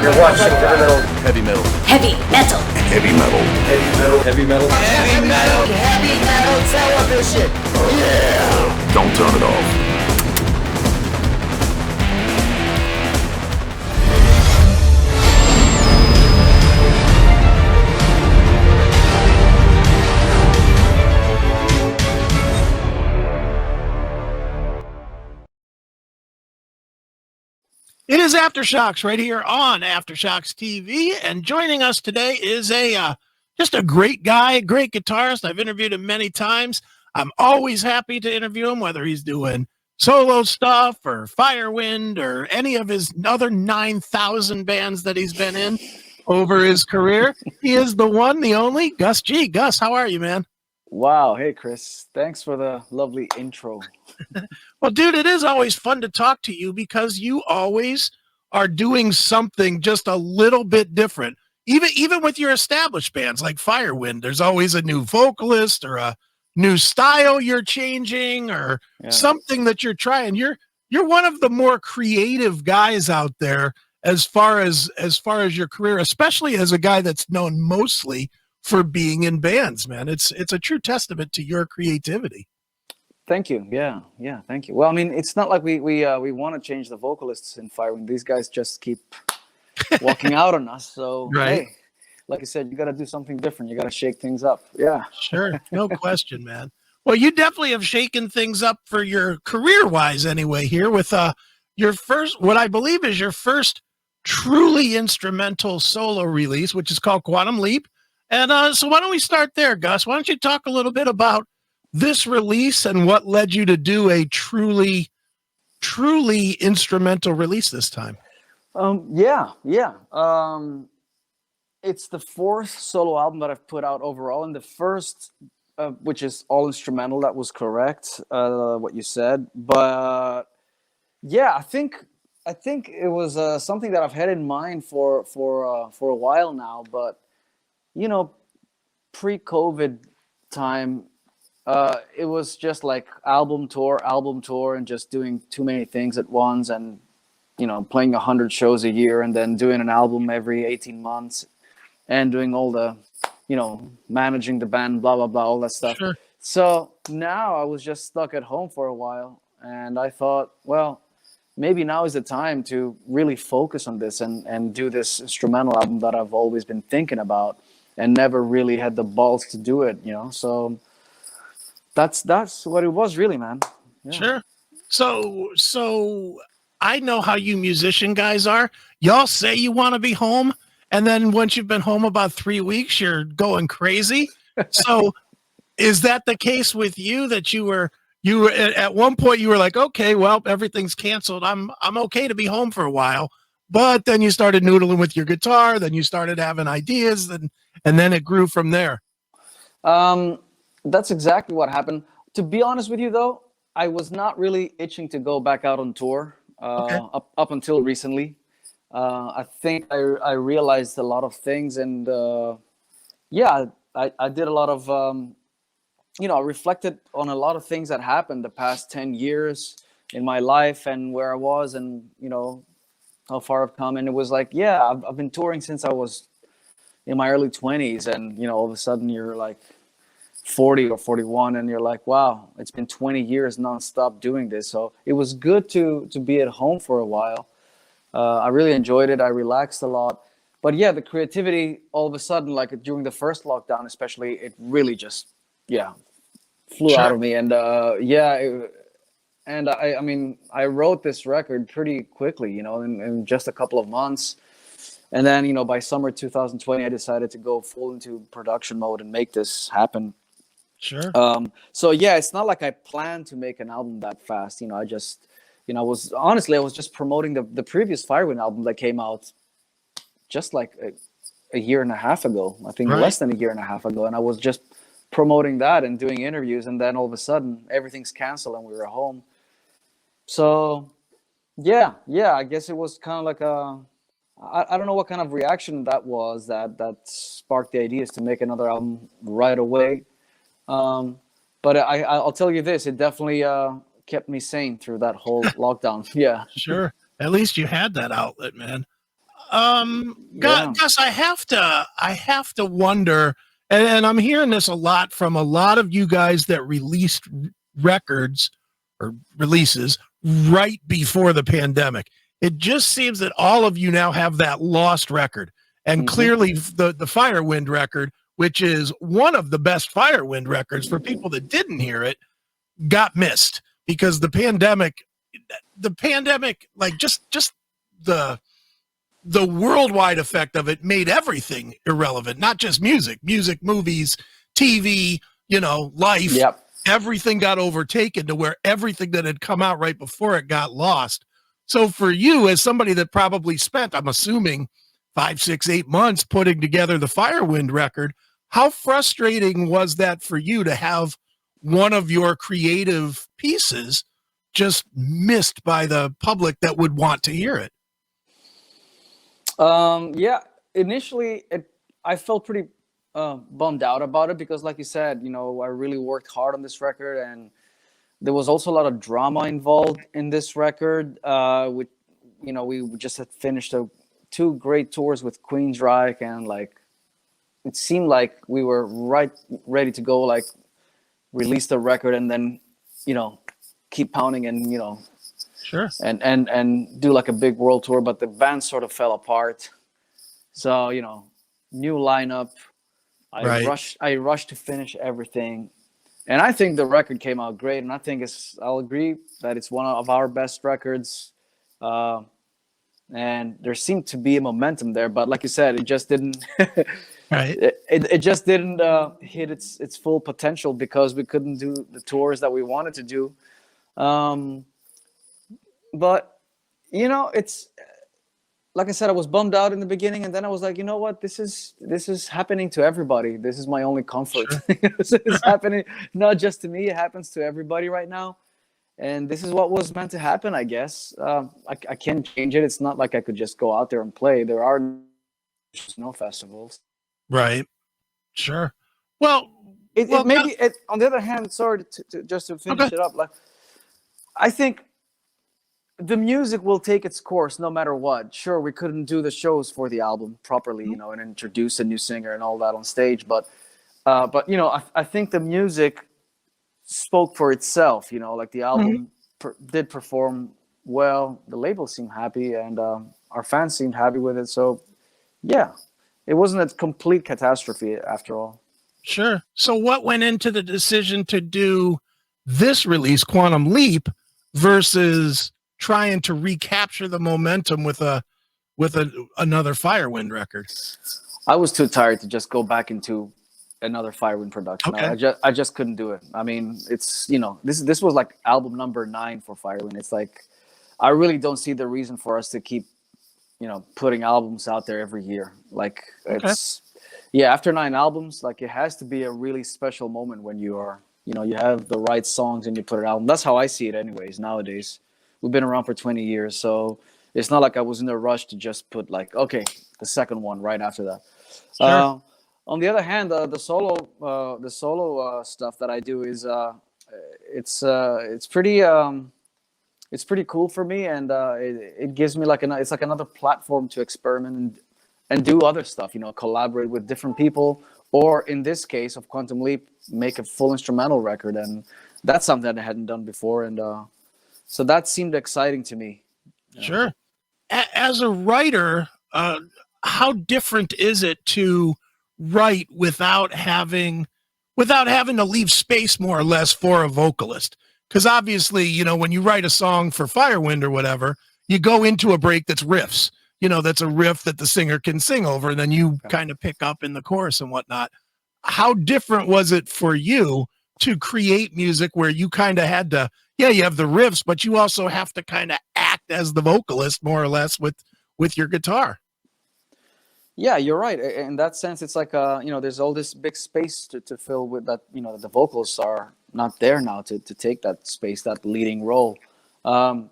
You're watching Heavy metal. Heavy metal. Heavy metal. heavy metal. Heavy metal. Heavy metal television. Yeah. Don't turn it off. It is Aftershocks right here on Aftershocks TV, and joining us today is just a great guy, a great guitarist. I've interviewed him many times. I'm always happy to interview him, whether he's doing solo stuff or Firewind or any of his other 9,000 bands that he's been in over his career. He is the one, the only Gus G. Gus, how are you, man? Wow. Hey, Chris. Thanks for the lovely intro. Well, dude, it is always fun to talk to you because you always are doing something just a little bit different. Even with your established bands like Firewind, there's always a new vocalist or a new style you're changing or something that you're trying. You're one of the more creative guys out there as far as your career, especially as a guy that's known mostly for being in bands, man. It's a true testament to your creativity. Thank you. Yeah. Thank you. Well, I mean, it's not like we want to change the vocalists in Firewind. These guys just keep walking out on us. So, right. Hey, like I said, you got to do something different. You got to shake things up. Yeah. Sure. No question, man. Well, you definitely have shaken things up for your career-wise anyway here with your first, what I believe is your first truly instrumental solo release, which is called Quantum Leap. And so why don't we start there, Gus? Why don't you talk a little bit about this release and what led you to do a truly instrumental release this time? Yeah. It's the fourth solo album that I've put out overall, and the first, which is all instrumental. That was correct, what you said. But yeah, I think it was something that I've had in mind for a while now. But you know, pre-COVID time, it was just like album tour, and just doing too many things at once, and you know, playing 100 shows a year, and then doing an album every 18 months, and doing all the, you know, managing the band, blah blah blah, all that stuff. Sure. So now I was just stuck at home for a while, and I thought, well, maybe now is the time to really focus on this and do this instrumental album that I've always been thinking about and never really had the balls to do it, you know. So that's what it was, really, man. Yeah. Sure. So I know how you musician guys are. Y'all say you want to be home, and then once you've been home about 3 weeks, you're going crazy. So is that the case with you, that you were at one point you were like, okay, well, everything's canceled. I'm okay to be home for a while. But then you started noodling with your guitar, then you started having ideas, and then it grew from there. That's exactly what happened. To be honest with you, though, I was not really itching to go back out on tour up until recently. I think I realized a lot of things, and I did a lot of, I reflected on a lot of things that happened the past 10 years in my life and where I was, and, you know, how far I've come. And it was like, I've been touring since I was in my early 20s, and, you know, all of a sudden you're like 40 or 41, and you're like, wow, it's been 20 years nonstop doing this. So it was good to be at home for a while. I really enjoyed it. I relaxed a lot. But yeah, the creativity, all of a sudden, like during the first lockdown especially, it really just flew out of me. And I mean, I wrote this record pretty quickly, you know, in just a couple of months. And then, you know, by summer 2020, I decided to go full into production mode and make this happen. Sure. So yeah, it's not like I planned to make an album that fast. You know, I just, you know, I was just promoting the previous Firewind album that came out just like a year and a half ago. I think less than a year and a half ago. And I was just promoting that and doing interviews. And then all of a sudden everything's canceled and we were home. So yeah, I guess it was kind of like I don't know what kind of reaction that was that sparked the ideas to make another album right away. But I'll tell you this, it definitely kept me sane through that whole lockdown. Yeah. Sure. At least you had that outlet, man. Yeah. Gus, I have to wonder, and I'm hearing this a lot from a lot of you guys that released records or releases right before the pandemic. It just seems that all of you now have that lost record, and clearly the Firewind record, which is one of the best Firewind records for people that didn't hear it, got missed because the pandemic, like just the worldwide effect of it made everything irrelevant, not just music, movies, TV, life. Yep. Everything got overtaken to where everything that had come out right before it got lost. So for you, as somebody that probably spent, I'm assuming 5, 6, 8 months putting together the Firewind record, how frustrating was that for you to have one of your creative pieces just missed by the public that would want to hear it? Yeah, initially I felt pretty bummed out about it because, like you said, I really worked hard on this record, and there was also a lot of drama involved in this record. We just had finished 2 great tours with Queensryche, and like it seemed like we were ready to go, like release the record and then keep pounding and Sure. and do like a big world tour, but the band sort of fell apart. So new lineup. I rushed to finish everything, and I think the record came out great. And I think I'll agree that it's one of our best records. And there seemed to be a momentum there, but like you said, it just didn't. Right. It just didn't hit its full potential because we couldn't do the tours that we wanted to do. But it's like I said, I was bummed out in the beginning, and then I was like, you know what, this is happening to everybody. This is my only comfort. Sure. It's happening not just to me; it happens to everybody right now, and this is what was meant to happen, I guess. I can't change it. It's not like I could just go out there and play. There are no festivals. Right. Sure. Well, on the other hand, sorry to just to finish it up, like I think the music will take its course no matter what. Sure, we couldn't do the shows for the album properly, and introduce a new singer and all that on stage, but I think the music spoke for itself. Like the album did perform well. The label seemed happy, and our fans seemed happy with it. So, yeah, it wasn't a complete catastrophe after all. Sure. So what went into the decision to do this release, Quantum Leap, versus trying to recapture the momentum with another Firewind record? I was too tired to just go back into another Firewind production. Okay. I just couldn't do it. I mean, it's this was like album number 9 for Firewind. It's like I really don't see the reason for us to keep putting albums out there every year. Like it's after 9 albums, like it has to be a really special moment when you are you have the right songs and you put it out. That's how I see it anyways nowadays. We've been around for 20 years, so it's not like I was in a rush to just put like, okay, the second one right after that. Sure. On the other hand, the solo stuff that I do is it's pretty cool for me, and it gives me it's like another platform to experiment and do other stuff. Collaborate with different people, or in this case of Quantum Leap, make a full instrumental record, and that's something that I hadn't done before, and so that seemed exciting to me. Sure. As a writer, how different is it to write without having to leave space more or less for a vocalist? Because obviously, when you write a song for Firewind or whatever, you go into a break that's riffs, that's a riff that the singer can sing over, and then you kind of pick up in the chorus and whatnot. How different was it for you to create music where you kind of had to, you have the riffs, but you also have to kind of act as the vocalist more or less with your guitar? Yeah, you're right. In that sense, it's like, there's all this big space to fill with that, the vocals are not there now to take that space, that leading role. I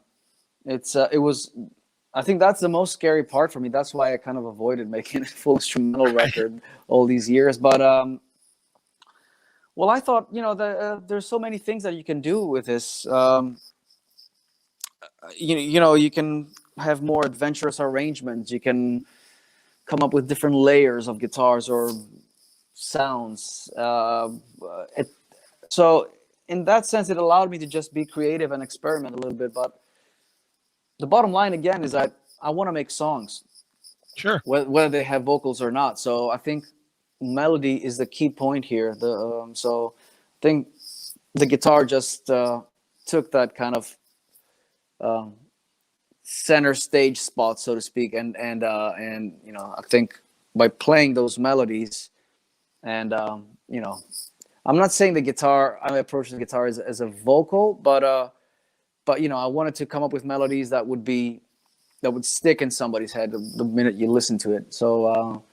think that's the most scary part for me. That's why I kind of avoided making a full instrumental record all these years. But, well, I thought, there's so many things that you can do with this. You can have more adventurous arrangements. You can come up with different layers of guitars or sounds. So in that sense, it allowed me to just be creative and experiment a little bit. But the bottom line again is that I want to make songs, Sure. whether they have vocals or not. So I think melody is the key point here. So I think the guitar just took that kind of center stage spot, so to speak, and you know, I think by playing those melodies, and you know, I'm not saying the guitar, I approach the guitar as a vocal, but you know, I wanted to come up with melodies that would stick in somebody's head the minute you listen to it. So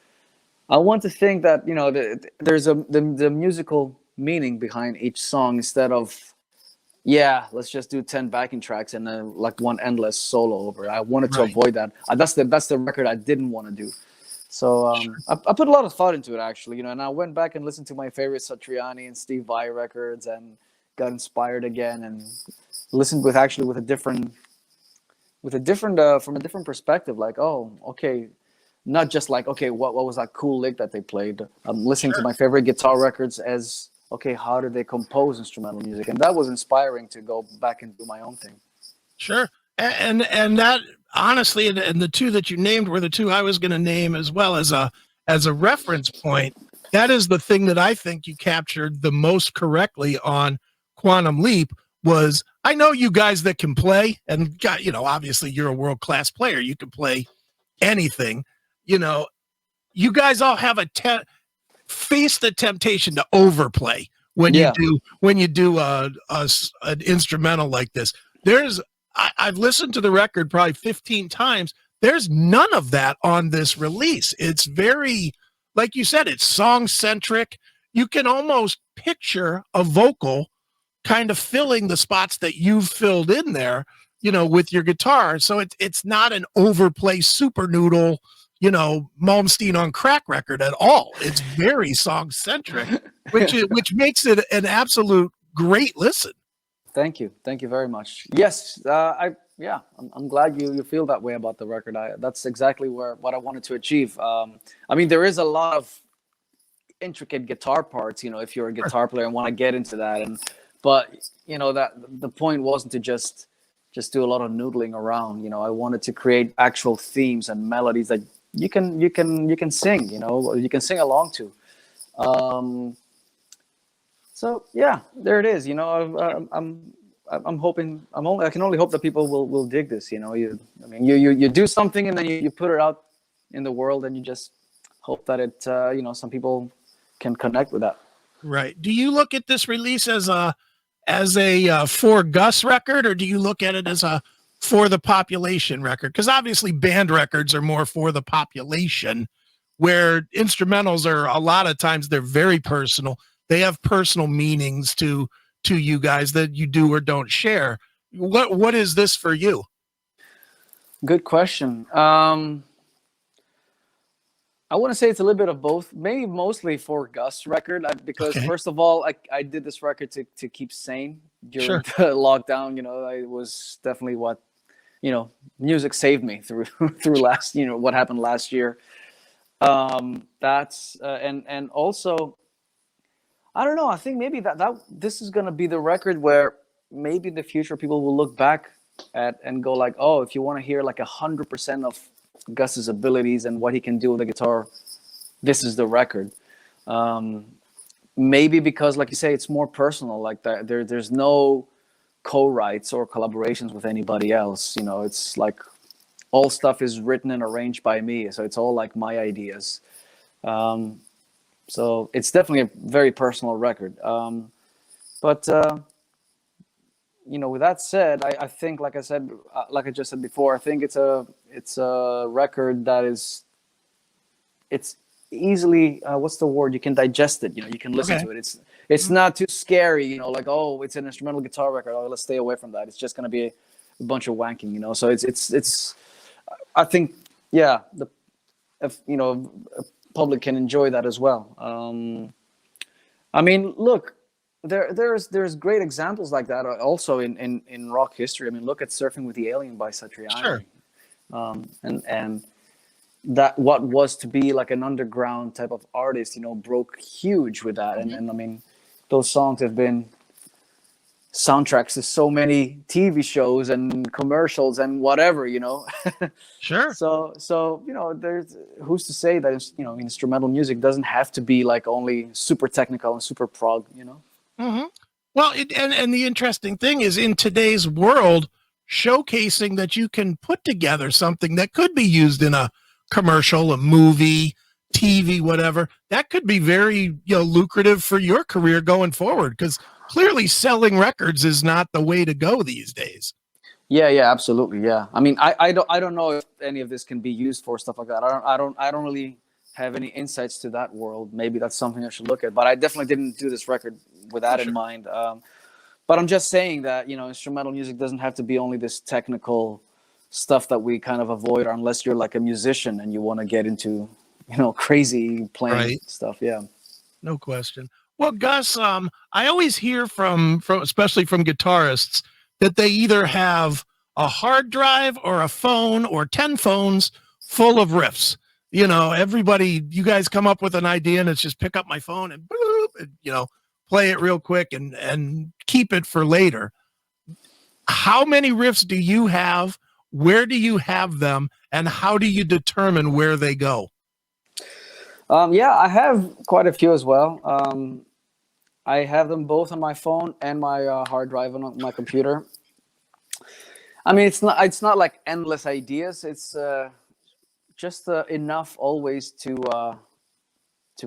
I want to think that, you know, there's the musical meaning behind each song, instead of, yeah, let's just do 10 backing tracks and then like one endless solo over it. I wanted to avoid that. That's the record I didn't want to do. So I put a lot of thought into it, actually, you know, and I went back and listened to my favorite Satriani and Steve Vai records and got inspired again and listened with a different from a different perspective. Like, oh, okay, not just like, okay, what was that cool lick that they played? I'm listening to my favorite guitar records as, okay, how did they compose instrumental music? And that was inspiring to go back and do my own thing. Sure. And that, honestly, and the two that you named were the two I was going to name as well as a reference point. That is the thing that I think you captured the most correctly on Quantum Leap. Was, I know you guys that can play, and got, you know, obviously you're a world-class player. You can play anything. You know, you guys all have face the temptation to overplay when you do an instrumental like this. I've listened to the record probably 15 times. There's none of that on this release. It's very, like you said, it's song centric. You can almost picture a vocal kind of filling the spots that you've filled in there, you know, with your guitar. So it's not an overplay super noodle, you know, Malmsteen on crack record at all. It's very song centric, which makes it an absolute great listen. Thank you very much. Yes, I'm glad you feel that way about the record. That's exactly what I wanted to achieve. I mean, there is a lot of intricate guitar parts, you know, if you're a guitar player and want to get into that, but you know, that the point wasn't to just do a lot of noodling around. You know, I wanted to create actual themes and melodies that you can sing, you know, you can sing along to. So yeah, there it is. You know, I'm hoping, I can only hope that people will dig this. You know, you do something and then you put it out in the world, and you just hope that it, you know, some people can connect with that. Right. Do you look at this release as a for Gus record, or do you look at it as a for the population record? Because obviously band records are more for the population, where instrumentals are a lot of times they're very personal. They have personal meanings to you guys that you do or don't share. What is this for you? Good question. I want to say it's a little bit of both, maybe mostly for Gus record, because first of all, I did this record to keep sane during the lockdown. You know, it was definitely what, you know, music saved me through last, you know, what happened last year. That's and also, I don't know, I think maybe that this is going to be the record where maybe in the future people will look back at and go like, oh, if you want to hear like 100% of Gus's abilities and what he can do with the guitar, this is the record. Maybe because, like you say, it's more personal. Like that, there's no co-writes or collaborations with anybody else. You know, it's like all stuff is written and arranged by me, so it's all like my ideas. So it's definitely a very personal record. But you know, with that said, I think, like I said, like I just said before, I think it's a record that it's easily, what's the word? You can digest it. You know, you can listen to it. It's not too scary. You know, like, oh, it's an instrumental guitar record. Oh, let's stay away from that. It's just gonna be a bunch of wanking. You know, so it's. I think, yeah, you know, public can enjoy that as well. I mean, look. There's great examples like that also in rock history. I mean, look at Surfing with the Alien by Satriani. Sure. And that what was to be like an underground type of artist, broke huge with that. And I mean, those songs have been soundtracks to so many TV shows and commercials and whatever, Sure. So there's who's to say that instrumental music doesn't have to be like only super technical and super prog, Mm-hmm. Well, and the interesting thing is, in today's world, showcasing that you can put together something that could be used in a commercial, a movie, TV, whatever, that could be very lucrative for your career going forward, because clearly selling records is not the way to go these days. Yeah, absolutely. Yeah. I mean, I don't know if any of this can be used for stuff like that. I don't really have any insights to that world. Maybe that's something I should look at, but I definitely didn't do this record with that in mind. But I'm just saying that, instrumental music doesn't have to be only this technical stuff that we kind of avoid, unless you're like a musician and you want to get into, crazy playing stuff. Yeah. No question. Well, Gus, I always hear from especially from guitarists that they either have a hard drive or a phone or 10 phones full of riffs. You guys come up with an idea and it's just pick up my phone and boop, and, play it real quick and keep it for later. How many riffs do you have? Where do you have them? And how do you determine where they go? Yeah, I have quite a few as well. I have them both on my phone and my hard drive on my computer. I mean, it's not like endless ideas. It's just enough always to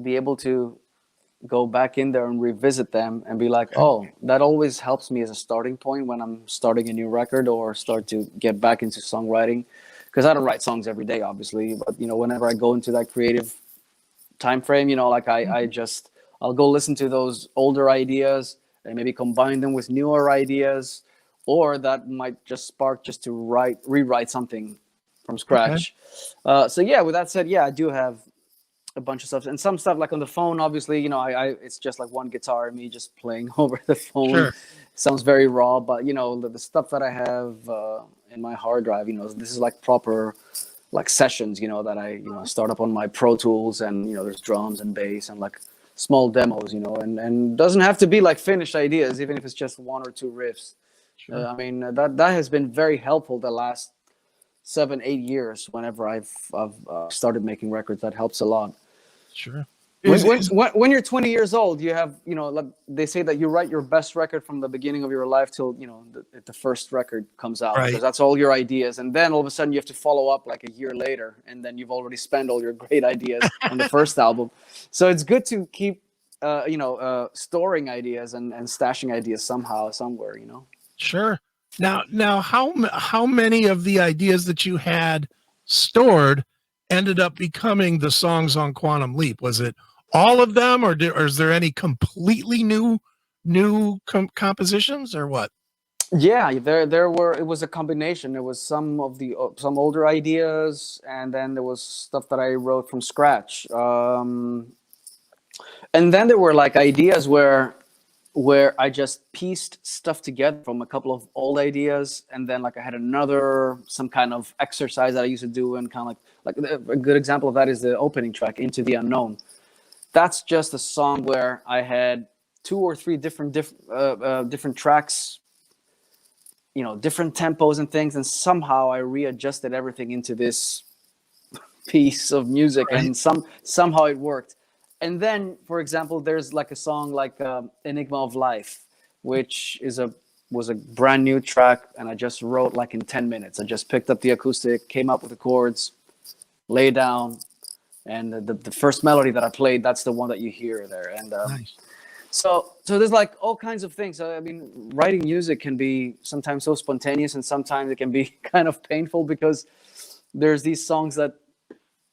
be able to go back in there and revisit them and be like, oh, that always helps me as a starting point when I'm starting a new record or start to get back into songwriting. Because I don't write songs every day, obviously, but whenever I go into that creative time frame, I'll go listen to those older ideas and maybe combine them with newer ideas, or that might just spark just to rewrite something from scratch. So yeah, with that said, yeah, I do have a bunch of stuff, and some stuff like on the phone, obviously, it's just like one guitar and me just playing over the phone. Sure. Sounds very raw, but the stuff that I have in my hard drive, this is like proper like sessions, that I start up on my Pro Tools, and there's drums and bass and like small demos, and doesn't have to be like finished ideas, even if it's just one or two riffs. Sure. I mean, that has been very helpful the last 7-8 years. Whenever I've started making records, that helps a lot. Sure. When you're 20 years old, you have, like they say that you write your best record from the beginning of your life till, the first record comes out, because that's all your ideas. And then all of a sudden you have to follow up like a year later, and then you've already spent all your great ideas on the first album. So it's good to keep, storing ideas and stashing ideas somehow, somewhere, Sure. Now, how many of the ideas that you had stored ended up becoming the songs on Quantum Leap? Was it all of them, or is there any completely new compositions, or what? Yeah, there were. It was a combination. There was some older ideas, and then there was stuff that I wrote from scratch. And then there were like ideas where I just pieced stuff together from a couple of old ideas, and then like I had some kind of exercise that I used to do, and kind of like a good example of that is the opening track, Into the Unknown. That's just a song where I had 2 or 3 different tracks, different tempos and things, and somehow I readjusted everything into this piece of music, and somehow it worked. And then, for example, there's like a song like Enigma of Life, which was a brand new track, and I just wrote like in 10 minutes. I just picked up the acoustic, came up with the chords, lay down, and the first melody that I played, that's the one that you hear there. And Nice. So there's like all kinds of things. I mean, writing music can be sometimes so spontaneous, and sometimes it can be kind of painful, because there's these songs that,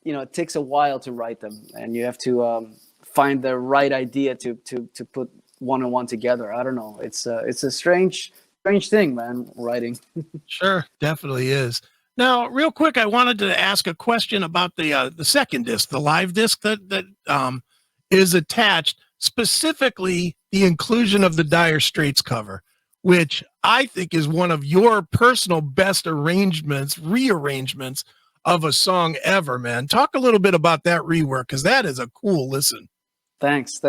it takes a while to write them, and you have to find the right idea to put one and one together. I don't know. It's a strange thing, man, writing. Sure, definitely is. Now, real quick, I wanted to ask a question about the second disc, the live disc that is attached, specifically the inclusion of the Dire Straits cover. which I think is one of your personal best rearrangements of a song ever, man. Talk a little bit about that rework, because that is a cool listen. Thanks.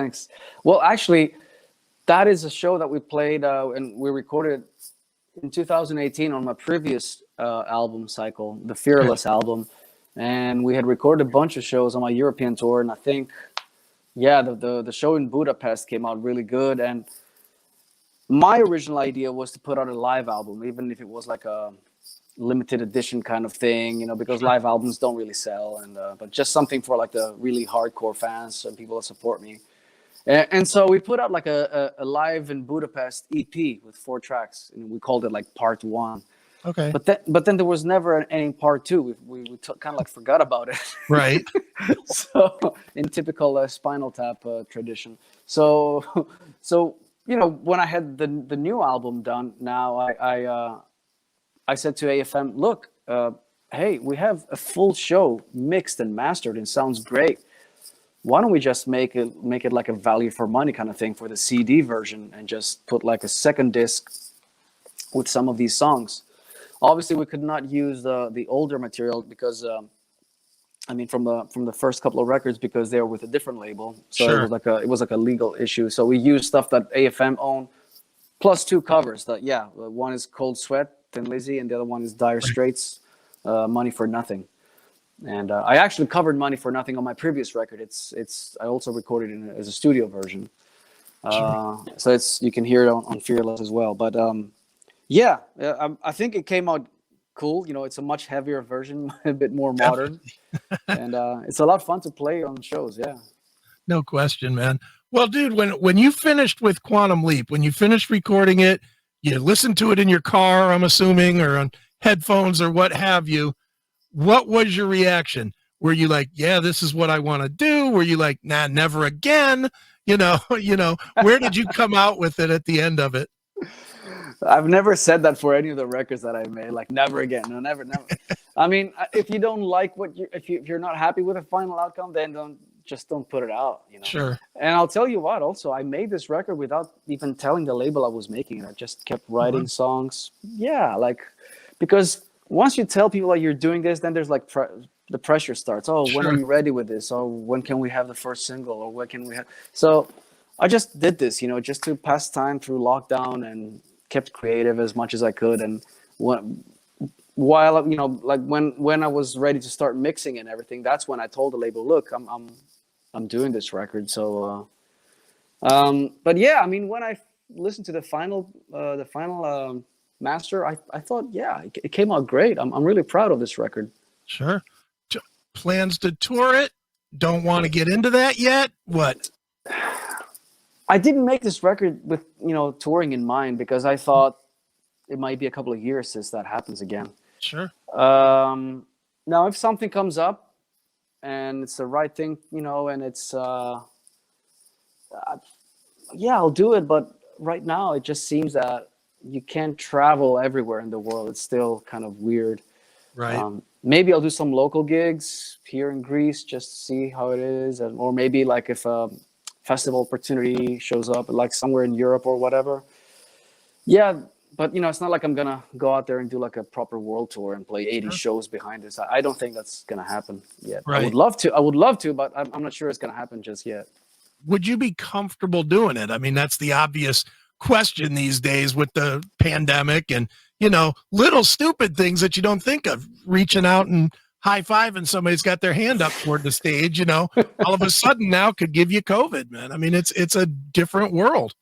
Well, actually, that is a show that we played and we recorded in 2018 on my previous album cycle, the Fearless album. And we had recorded a bunch of shows on my European tour. And I think, the show in Budapest came out really good. And my original idea was to put out a live album, even if it was like a limited edition kind of thing, because live albums don't really sell. And but just something for like the really hardcore fans and people that support me. And so we put out like a live in Budapest EP with 4 tracks, and we called it like Part 1. Okay. But then there was never any Part 2. We kind of like forgot about it. Right. So in typical Spinal Tap tradition. So when I had the new album done, now I said to AFM, look, hey, we have a full show mixed and mastered and sounds great. Why don't we just make it like a value for money kind of thing for the CD version and just put like a second disc with some of these songs? Obviously, we could not use the older material because, from the first couple of records, because they were with a different label. So Sure. it was like a legal issue. So we used stuff that AFM owned, plus 2 covers. One is Cold Sweat, Thin Lizzy, and the other one is Dire Straits, Money for Nothing. And I actually covered Money for Nothing on my previous record. I also recorded it as a studio version. So you can hear it on Fearless as well. But I think it came out cool. It's a much heavier version, a bit more modern. And it's a lot of fun to play on shows. Yeah. No question, man. Well, dude, when you finished with Quantum Leap, when you finished recording it, you listened to it in your car, I'm assuming, or on headphones or what have you. What was your reaction? Were you like, yeah, this is what I want to do? Were you like, nah, never again? Where did you come out with it at the end of it? I've never said that for any of the records that I made, like never again. No, never. I mean, if you don't like if you're not happy with the final outcome, then don't put it out, Sure. And I'll tell you what, also, I made this record without even telling the label I was making it. I just kept writing songs. Yeah, because once you tell people that you're doing this, then there's like the pressure starts. Oh, Sure. when are you ready with this? Oh, when can we have the first single? Or when can we have? So I just did this, just to pass time through lockdown, and kept creative as much as I could. And when I was ready to start mixing and everything, that's when I told the label, look, I'm doing this record. So, but yeah, when I listened to the final master, I thought, yeah, it came out great. I'm really proud of this record. Sure. Plans to tour it? Don't want to get into that yet? What? I didn't make this record with, touring in mind, because I thought it might be a couple of years since that happens again. Sure. Now, if something comes up and it's the right thing, and it's, I'll do it. But right now, it just seems that you can't travel everywhere in the world. It's still kind of weird. Right. Maybe I'll do some local gigs here in Greece just to see how it is. Or maybe like if a festival opportunity shows up, like somewhere in Europe or whatever. Yeah, but it's not like I'm gonna go out there and do like a proper world tour and play 80 shows behind this. I don't think that's gonna happen yet. Right. I would love to, but I'm not sure it's gonna happen just yet. Would you be comfortable doing it? I mean, that's the obvious question these days with the pandemic and, little stupid things that you don't think of, reaching out and high-fiving somebody's got their hand up toward the stage, all of a sudden now could give you COVID, man. I mean, it's a different world.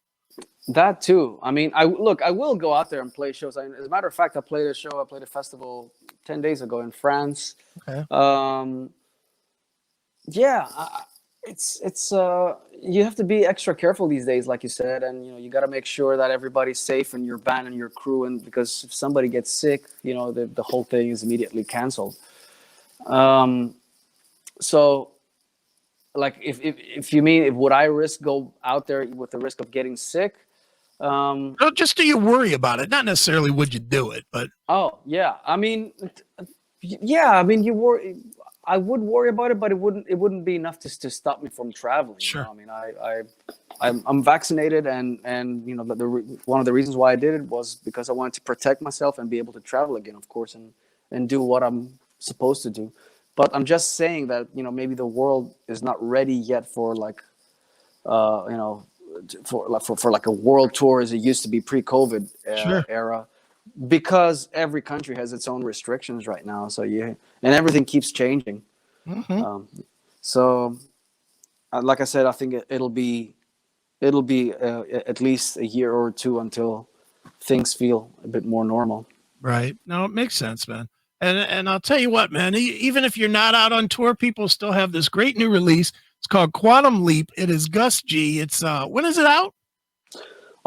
That too. I will go out there and play shows. As a matter of fact, I played a festival 10 days ago in France. Okay. It's you have to be extra careful these days, like you said, and you got to make sure that everybody's safe in your band and your crew, and because if somebody gets sick, the whole thing is immediately canceled. So like if you mean, would I go out there with the risk of getting sick? No, just do you worry about it? Not necessarily would you do it, but oh yeah, you worry. I would worry about it, but it wouldn't be enough to stop me from traveling. Sure. You know? I mean, I'm vaccinated, and you know, one of the reasons why I did it was because I wanted to protect myself and be able to travel again, of course, and do what I'm supposed to do. But I'm just saying that, you know, maybe the world is not ready yet for like, you know, for like a world tour as it used to be pre-COVID era, because every country has its own restrictions right now. So and everything keeps changing. So, like I said, I think it'll be at least a year or two until things feel a bit more normal. Right. No, it makes sense, man. And I'll tell you what, man, even if you're not out on tour, people still have this great new release. It's called Quantum Leap. It is Gus G. It's when is it out?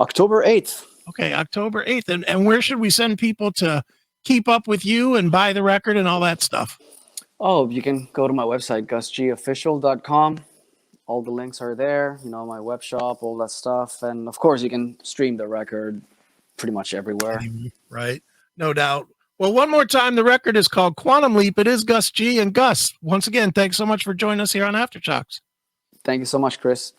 October 8th. Okay, October 8th. And where should we send people to keep up with you and buy the record and all that stuff? Oh, you can go to my website, gusgofficial.com. All the links are there, you know, my web shop, all that stuff. And of course, you can stream the record pretty much everywhere. Right. No doubt. Well, one more time, the record is called Quantum Leap. It is Gus G. And Gus, once again, thanks so much for joining us here on Aftershocks. Thank you so much, Chris.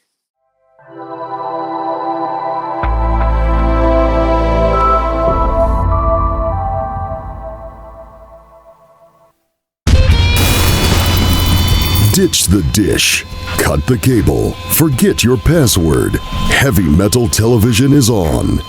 Ditch the dish. Cut the cable. Forget your password. Heavy Metal Television is on.